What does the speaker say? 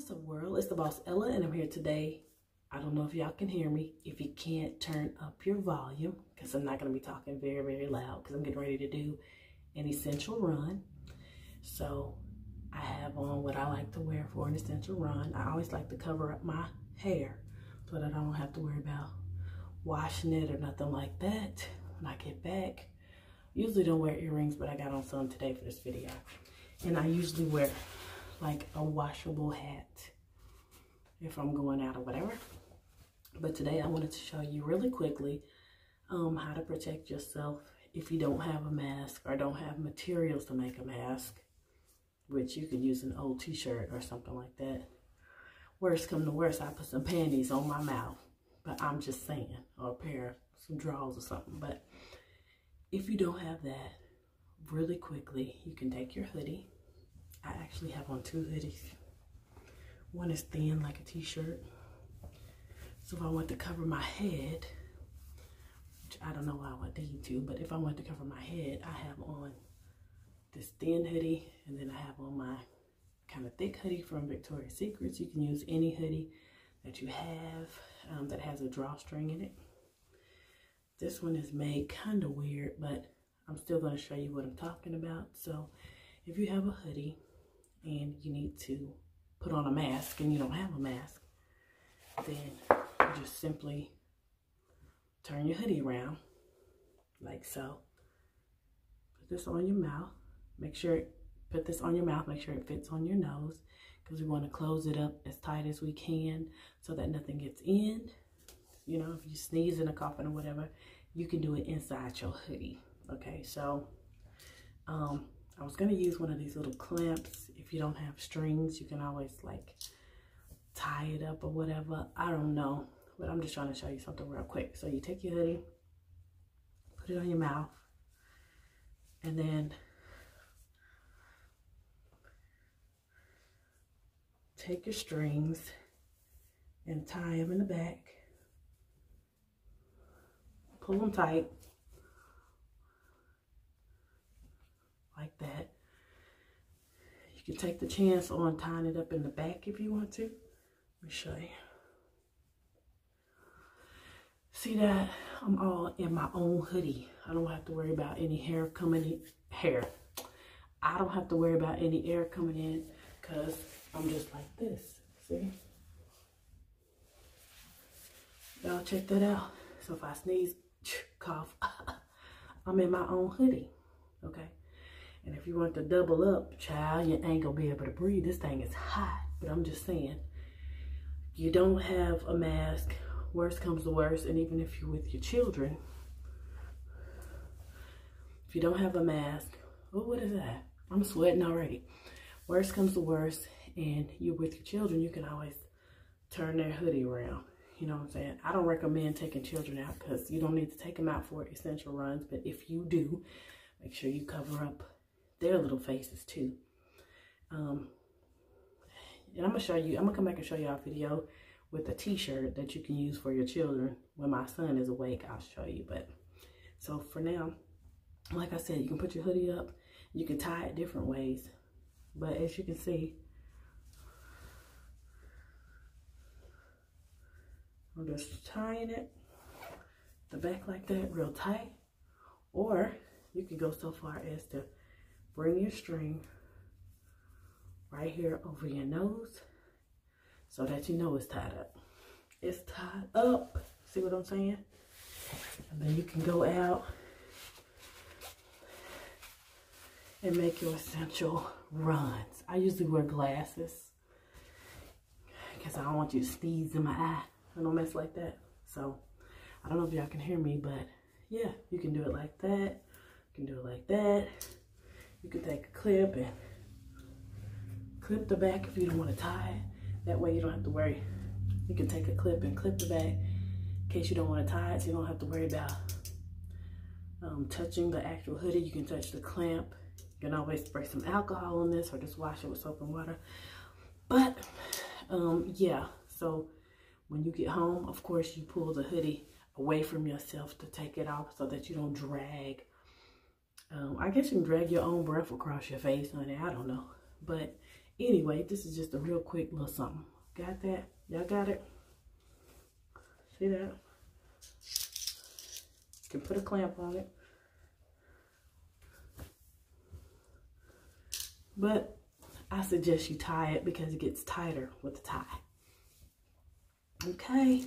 What's up, world? It's the boss Ella, and I'm here today. I don't know if y'all can hear me. If you can't, turn up your volume, because I'm not going to be talking very, very loud, because I'm getting ready to do an essential run. So I have on what I like to wear for an essential run. I always like to cover up my hair so that I don't have to worry about washing it or nothing like that when I get back. Usually don't wear earrings, but I got on some today for this video. And I usually wear like a washable hat if I'm going out or whatever. But today I wanted to show you really quickly how to protect yourself if you don't have a mask or don't have materials to make a mask, which you could use an old t-shirt or something like that. Worst come to worst, I put some panties on my mouth, but I'm just saying, or a pair of some drawers or something. But if you don't have that, really quickly, you can take your hoodie. I actually have on two hoodies. One is thin like a t-shirt. So if I want to cover my head, which I don't know why I would need to, but if I want to cover my head, I have on this thin hoodie, and then I have on my kind of thick hoodie from Victoria's Secrets. You can use any hoodie that you have that has a drawstring in it. This one is made kind of weird, but I'm still going to show you what I'm talking about. So if you have a hoodie and you need to put on a mask and you don't have a mask, then you just simply turn your hoodie around like so. Put this on your mouth. Put this on your mouth, make sure it fits on your nose, because we want to close it up as tight as we can so that nothing gets in. You know, if you sneeze in a coughing or whatever, you can do it inside your hoodie. Okay, so I was going to use one of these little clamps. If you don't have strings, you can always like tie it up or whatever. I don't know, but I'm just trying to show you something real quick. So you take your hoodie, put it on your mouth, and then take your strings and tie them in the back. Pull them tight. Like that. You can take the chance on tying it up in the back if you want to. Let me show you. See that? I'm all in my own hoodie. I don't have to worry about any hair coming in. I don't have to worry about any air coming in because I'm just like this. See? Y'all check that out. So if I sneeze, cough, I'm in my own hoodie. Okay? And if you want to double up, child, you ain't gonna be able to breathe. This thing is hot. But I'm just saying, you don't have a mask, worst comes to worst, and even if you're with your children, if you don't have a mask, oh, what is that? I'm sweating already. Worst comes to worst, and you're with your children, you can always turn their hoodie around. You know what I'm saying? I don't recommend taking children out because you don't need to take them out for essential runs, but if you do, make sure you cover up their little faces too. And I'm gonna show you, I'm gonna come back and show y'all a video with a t-shirt that you can use for your children. When my son is awake, I'll show you. But so for now, like I said, you can put your hoodie up, you can tie it different ways, but as you can see, I'm just tying it the back like that, real tight. Or you can go so far as to bring your string right here over your nose so that you know it's tied up. It's tied up. See what I'm saying? And then you can go out and make your essential runs. I usually wear glasses because I don't want you to sneeze in my eye or no mess like that. So I don't know if y'all can hear me, but yeah, you can do it like that. You can do it like that. You can take a clip and clip the back if you don't want to tie it. That way you don't have to worry. You can take a clip and clip the back in case you don't want to tie it, so you don't have to worry about touching the actual hoodie. You can touch the clamp. You can always spray some alcohol on this or just wash it with soap and water. But yeah, so when you get home, of course, you pull the hoodie away from yourself to take it off so that you don't drag. I guess you can drag your own breath across your face, honey. I don't know. But Anyway, this is just a real quick little something. Got that? Y'all got it? See that? You can put a clamp on it. But I suggest you tie it because it gets tighter with the tie. Okay.